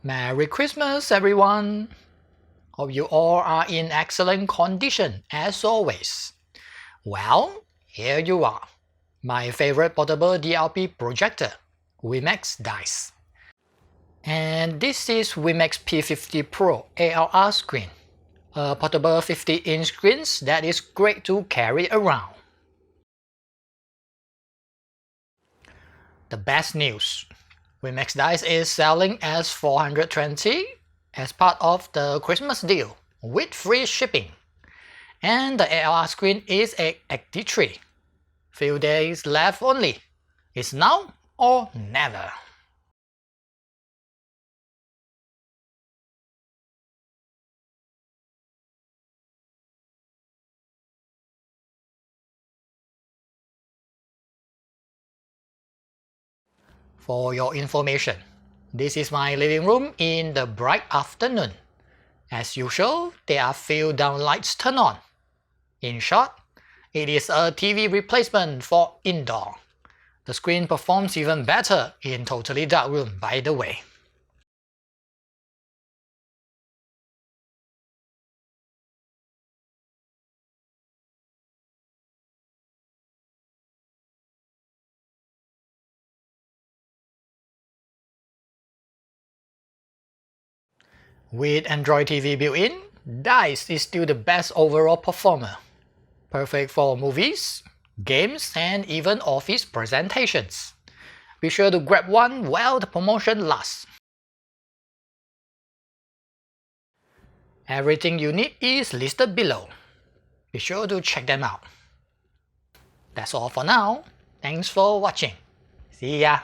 Merry Christmas, everyone! Hope you all are in excellent condition as always. Well, here you are, my favorite portable DLP projector, WEMAX Dice. And this is WEMAX P50 Pro ALR Screen, a portable 50-inch screen that is great to carry around. The best news, WEMAX Dice is selling as 420 as part of the Christmas deal with free shipping. And the ALR screen is a 83. Few days left only. It's now or never. For your information, this is my living room in the bright afternoon. As usual, there are few downlights turned on. In short, it is a TV replacement for indoor. The screen performs even better in totally dark room, by the way. With Android TV built-in, Dice is still the best overall performer. Perfect for movies, games, and even office presentations. Be sure to grab one while the promotion lasts. Everything you need is listed below. Be sure to check them out. That's all for now. Thanks for watching. See ya!